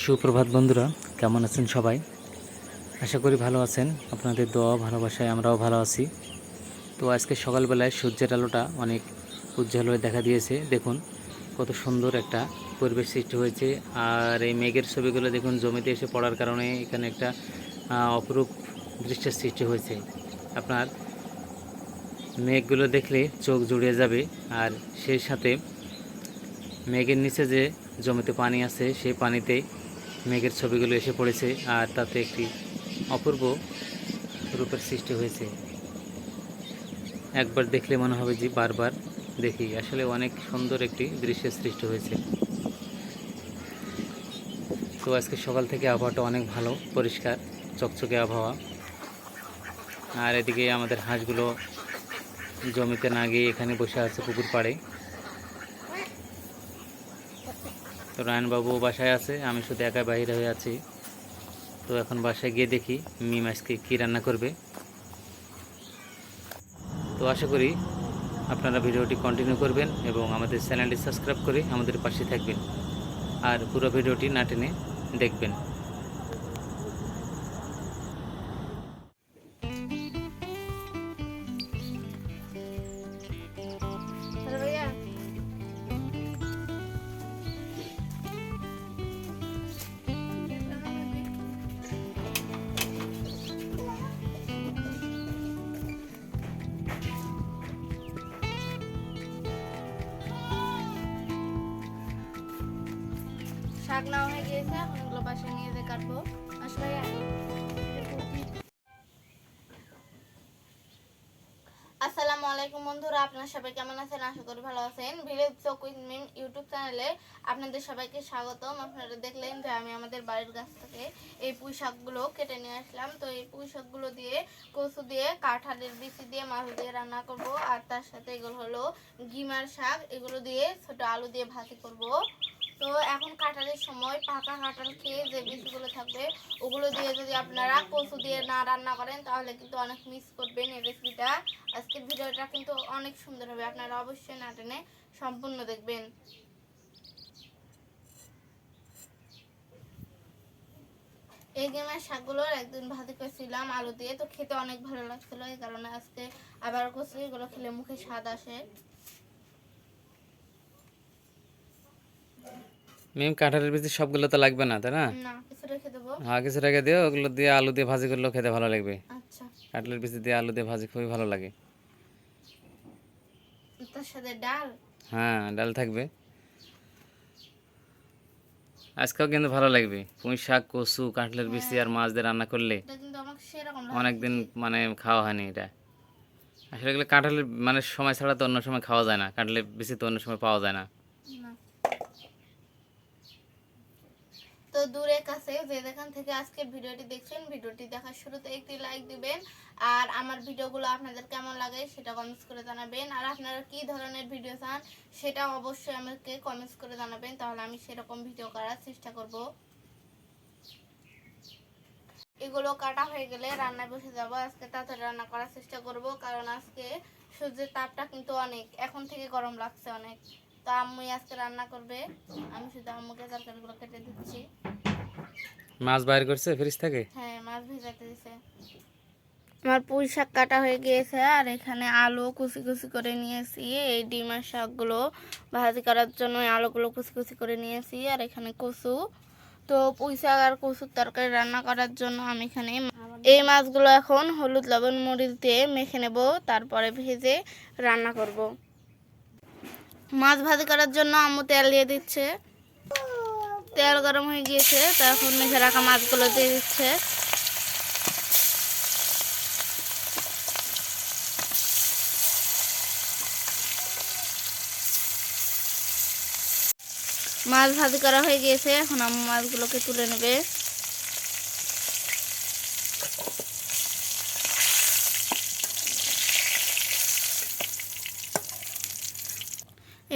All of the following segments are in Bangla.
সুপ্রভাত বন্ধুরা, কেমন আছেন সবাই? আশা করি ভালো আছেন। আপনাদের দোয়া ভালোবাসায় আমরাও ভালো আছি। তো আজকে সকালবেলায় সূর্যের আলোটা অনেক উজ্জ্বল হয়ে দেখা দিয়েছে। দেখুন কত সুন্দর একটা পরিবেশ সৃষ্টি হয়েছে। আর এই মেঘের ছবিগুলো দেখুন জমিতে এসে পড়ার কারণে এখানে একটা অপরূপ দৃশ্যের সৃষ্টি হয়েছে। আপনার মেঘগুলো দেখলে চোখ জুড়িয়ে যাবে। আর সেই সাথে মেঘের নিচে যে জমিতে পানি আছে সেই পানিতে মেঘের ছবিগুলো এসে পড়েছে আর তাতে একটি অপূর্ব রূপের সৃষ্টি হয়েছে। একবার দেখলে মনে হবে যে বারবার দেখি। আসলে অনেক সুন্দর একটি দৃশ্যের সৃষ্টি হয়েছে। তো আজকে সকাল থেকে আবহাওয়াটা অনেক ভালো, পরিষ্কার চকচকে আবহাওয়া। আর এদিকে আমাদের হাঁসগুলো জমিতে না গিয়ে এখানে বসে আছে পুকুর পাড়ে। তো রায়নবাবু বাসায় আছে, আমি শুধু একা বাইরে হয়ে আছি। তো এখন বাসায় গিয়ে দেখি মিম আজকে কী রান্না করবে। তো আশা করি আপনারা ভিডিওটি কন্টিনিউ করবেন এবং আমাদের চ্যানেলটি সাবস্ক্রাইব করে আমাদের পাশে থাকবেন আর পুরো ভিডিওটি না টেনে দেখবেন। শাক নেওয়া হয়ে গিয়েছে, এখন এগুলো বাসায় নিয়ে যেয়ে কাটবো। আসলে আসসালামু আলাইকুম বন্ধুরা, আপনারা সবাই কেমন আছেন? আশা করি ভালো আছেন। ভিলেজ চক উইথ মিম ইউটিউব চ্যানেলে আপনাদের সবাইকে স্বাগতম। আপনারা দেখলেন যে আমি আমাদের বাড়ির গাছ থেকে এই পুঁই শাকগুলো কেটে নিয়ে আসলাম। তো এই পুঁই শাকগুলো দিয়ে কচু দিয়ে, কাঁঠালের বিচি দিয়ে, মাছ দিয়ে রান্না করব। আর তার সাথে এগুলো হলো গিমার শাক, এগুলো দিয়ে ছোট আলু দিয়ে ভাজি করব। তো এখন কাঁঠালের সময়, পাকা কাঁঠাল খেয়ে যে বীজগুলো থাকবে ওগুলো দিয়ে যদি আপনারা কচু দিয়ে না রান্না করেন তাহলে কিন্তু অনেক মিস করবেন এই রেসিপিটা। আজকের ভিডিওটা কিন্তু অনেক সুন্দর হবে, আপনারা অবশ্যই না টেনে সম্পূর্ণ দেখবেন। এই গেমের শাকগুলোর একদিন ভাজি করেছিলাম আলু দিয়ে, তো খেতে অনেক ভালো লাগছিল। এই কারণে আজকে আবার কচু, এগুলো খেলে মুখে স্বাদ আসে। মিম কাঁঠালের বিচি সবগুলো তো লাগবে না, তাই না? না, কিছু রেখে দেবো। হ্যাঁ, কিছু রেখে দিও, ওগুলো দিয়ে আলু দিয়ে ভাজি করলেও খেতে ভালো লাগবে। আচ্ছা, কাঁঠালের বিচি দিয়ে আলু দিয়ে ভাজি খুবই ভালো লাগে। তার সাথে ডাল। হ্যাঁ, ডাল থাকবে। আজকেও কিন্তু ভালো লাগবে। পুঁই শাক, কচু, কাঁঠালের বিচি আর মাছ দিয়ে রান্না করলে এটা কিন্তু আমার সেরকম অনেকদিন খাওয়া হয়নি এটা। আসলে এগুলো কাঁঠালের সময় ছাড়া তো অন্য সময় খাওয়া যায় না। কাঁঠালের বিচি তো অন্য সময় পাওয়া যায় না। তো দূরে কাছে যে যেখান থেকে আজকের ভিডিওটি দেখছেন, ভিডিওটি দেখার শুরুতে একটি লাইক দিবেন। আর আমার ভিডিওগুলো আপনাদের কেমন লাগে সেটা কমেন্টস করে জানাবেন। আর আপনারা কি ধরনের ভিডিও চান সেটা অবশ্যই আমাকে কমেন্টস করে জানাবেন, তাহলে আমি সেরকম ভিডিও করার চেষ্টা করব। এগুলো কাটা হয়ে গেলে রান্নায় বসে যাব। আজকে তাড়াতাড়ি রান্না করার চেষ্টা করব, কারণ আজকে সূর্যের তাপটা কিন্তু অনেক, এখন থেকে গরম লাগছে অনেক। তো আম্মুই আজকে রান্না করবে, আমি শুধু আম্মুকে তরকারিগুলো কেটে দিচ্ছি। মাছ বাইর করছে ফ্রিজ থেকে? হ্যাঁ, মাছ ভেজাতে দিছে। আমার পুঁই শাক কাটা হয়ে গিয়েছে, আর এখানে আলু কুচি কুচি করে নিয়েছি। এই ডিমের শাকগুলো ভাজি করার জন্য আলুগুলো কুচি কুচি করে নিয়েছি। আর এখানে কচু। তো পুঁই শাক আর কচুর তরকারি রান্না করার জন্য আমি এখানে এই মাছগুলো এখন হলুদ লবণ মরিচ দিয়ে মেখে নেব, তারপরে ভেজে রান্না করব। মাছ ভাজি করার জন্য আম্মু তেল দিয়ে দিচ্ছে। তেল গরম হয়ে গিয়েছে, তো এখন মেখে রাখা মাছগুলো দিয়ে দিচ্ছে। মাছ ভাজি করা হয়ে গিয়েছে, এখন আম্মু মাছগুলোকে তুলে নেবে।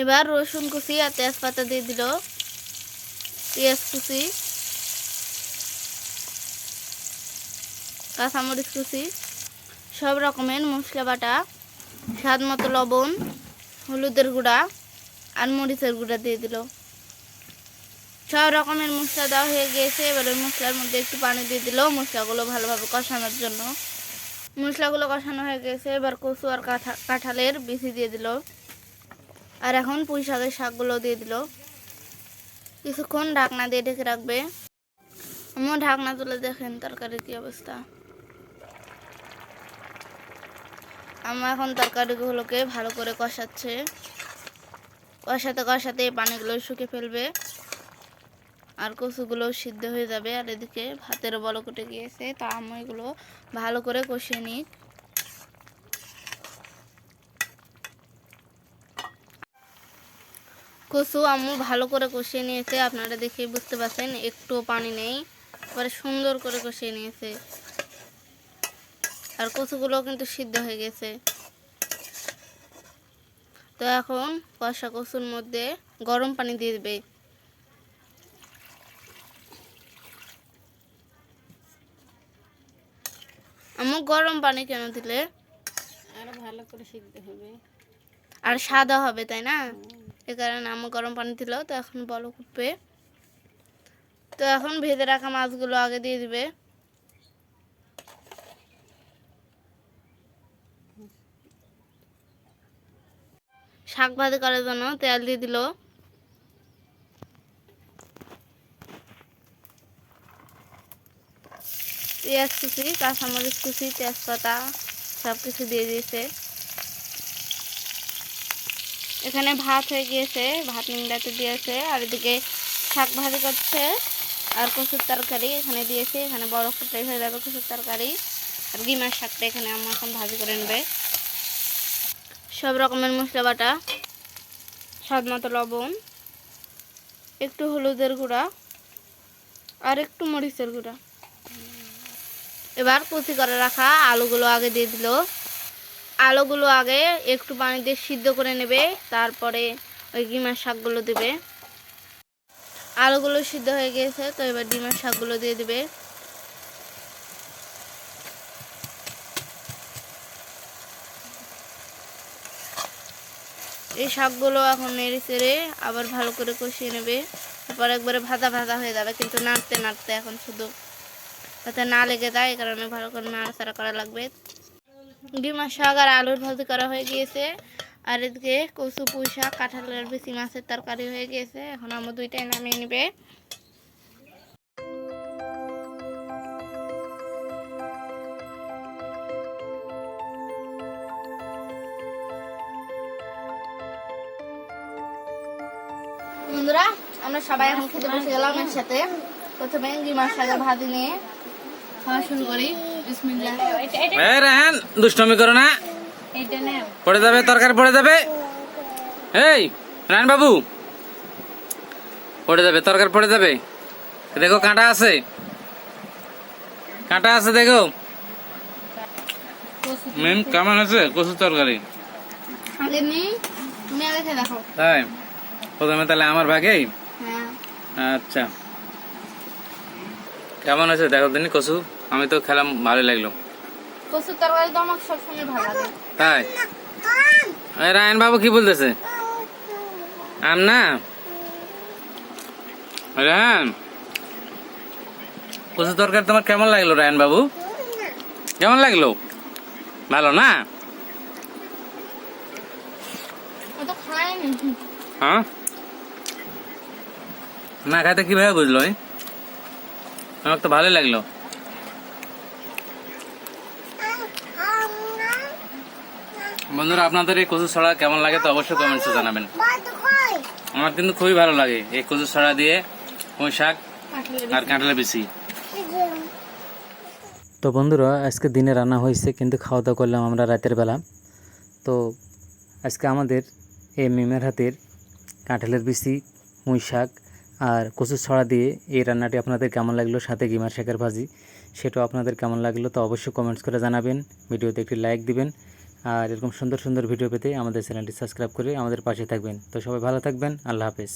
এবার রসুন কুচি আর তেজপাতা দিয়ে দিল, পেঁয়াজ কুচি, কাঁচামরিচ কুচি, সব রকমের মশলা বাটা, স্বাদ মতো লবণ, হলুদের গুঁড়া আর মরিচের গুঁড়া দিয়ে দিল। সব রকমের মশলা দেওয়া হয়ে গিয়েছে। এবার ওই মশলার মধ্যে একটু পানি দিয়ে দিল মশলাগুলো ভালোভাবে কষানোর জন্য। মশলাগুলো কষানো হয়ে গেছে, এবার কচু আর কাঁঠালের বিচি দিয়ে দিল। আর এখন পুঁই শাকের শাকগুলো দিয়ে দিল। কিছুক্ষণ ঢাকনা দিয়ে ঢেকে রাখবে। আমার ঢাকনা তুলে দেখেন তরকারির কি অবস্থা। আমার এখন তরকারিগুলোকে ভালো করে কষাচ্ছে। কষাতে কষাতে পানিগুলো শুকিয়ে ফেলবে আর কচুগুলো সিদ্ধ হয়ে যাবে। আর এদিকে ভাতের বলক উঠে গিয়েছে, তো আমি এগুলো ভালো করে কষিয়ে নিই। কচু আম্মু ভালো করে কষিয়ে নিয়েছে, আপনারা দেখে বুঝতে পারছেন একটু পানি নেই, এবারে সুন্দর করে কষিয়ে নিয়েছে। আর কচুগুলো কিন্তু সিদ্ধ হয়ে গেছে। তো এখন কষা কচুর মধ্যে গরম পানি দিয়ে দেবে। আম্মু গরম পানি কেন দিলে? আরো ভালো করে সিদ্ধ হবে আর সাদা হবে, তাই না? এ কারণে আম্মু গরম পানি দিল। তো এখন বলক উঠবে। তো এখন ভেজে রাখা মাছগুলো আগে দিয়ে দিবে। শাক ভাজি করার জন্য তেল দিয়ে দিল। পেঁয়াজ কুচি, কাঁচামরিচ কুচি, তেজপাতা সব কিছু দিয়ে দিয়েছে। এখানে ভাত হয়ে গিয়েছে, ভাত নিংড়াতে দিয়েছে। আর এদিকে শাক ভাজি করছে আর কচুর তরকারি এখানে দিয়েছে। এখানে বড় ফুটাই হয়ে যাবে কচুর তরকারি। আর গিমার শাকটা এখানে আম্মা এখন ভাজি করে নেবে। সব রকমের মশলা বাটা, স্বাদ মতো লবণ, একটু হলুদের গুঁড়া আর একটু মরিচের গুঁড়া। এবার কুচি করে রাখা আলুগুলো আগে দিয়ে দিল। আলুগুলো আগে একটু পানি দিয়ে সিদ্ধ করে নেবে, তারপরে ওই ডিমের শাকগুলো দেবে। আলুগুলো সিদ্ধ হয়ে গিয়েছে, তো এবার ডিমের শাকগুলো দিয়ে দেবে। এই শাকগুলো এখন নেড়ে চেড়ে আবার ভালো করে কষিয়ে নেবে। তারপর একবারে ভাজা ভাজা হয়ে যাবে, কিন্তু নাড়তে নাড়তে এখন শুধু যাতে না লেগে যায়, এই কারণে ভালো করে নাড়াচাড়া করা লাগবে। ডিমের শাক আর আলুর ভাজি করা হয়ে গিয়েছে। আর এদিকে কচু, পুঁই শাক, কাঁঠালের বিচি মাছের তরকারি হয়ে গিয়েছে। এখন আমরা দুইটাই নামিয়ে নেবে। বন্ধুরা, আমরা সবাই এখন খেতে বসে গেলাম একসাথে। প্রথমে ডিমের শাকের ভাজি নিয়ে খাওয়া শুরু করি। বিসমিল্লাহ। এই রাহান, দুষ্টমি করো না, পড়ে যাবে, তরকারি পড়ে যাবে। এই রাহান বাবু, পড়ে যাবে, তরকারি পড়ে যাবে। দেখো কাঁটা আছে, কাঁটা আছে দেখো। মেম কেমন আছে কচুর তরকারি? আগে নি, তুমি আগে খেয়ে দেখো। তাই প্রথমে তাহলে আমার ভাগেই। হ্যাঁ, আচ্ছা, কেমন আছে দেখো দিনই কচু। আমি তো খেলাম, ভালো লাগলো। কচুর তরকারি তো আমার সবসময় ভালো লাগে। তাই রায়ন বাবু কি বলতেছে? আম না রায়ন, কচুর তরকারি তোমার কেমন লাগলো রায়ন বাবু? কেমন লাগলো? ভালো না? ও তো খায়নি। হ্যাঁ, না খাইতে কিভাবে বুঝলো? আমার তো ভালোই লাগলো। বন্ধুরা, আপনাদের এই কচু ছড়া কেমন লাগে তো অবশ্যই কমেন্টসে জানাবেন। আমার কিন্তু খুবই ভালো লাগে এই কচু ছড়া দিয়ে পুঁই শাক আর কাঁঠালের বিচি। তো বন্ধুরা, আজকে দিনে রান্না হয়েছে, কিন্তু খাওয়া দাওয়া করলাম আমরা রাতের বেলা। তো আজকে আমাদের এই মিমের হাতের কাঁঠালের বিচি, পুঁই শাক আর কচু ছড়া দিয়ে এই রান্নাটি আপনাদের কেমন লাগলো, সাথে গিমার শাকের ভাজি, সেটাও আপনাদের কেমন লাগলো তো অবশ্যই কমেন্টস করে জানাবেন। ভিডিওতে একটি লাইক দিবেন আর এরকম সুন্দর সুন্দর ভিডিও পেতে আমাদের চ্যানেলটি সাবস্ক্রাইব করে আমাদের পাশে থাকবেন। তো সবাই ভালো থাকবেন, আল্লাহ হাফেজ।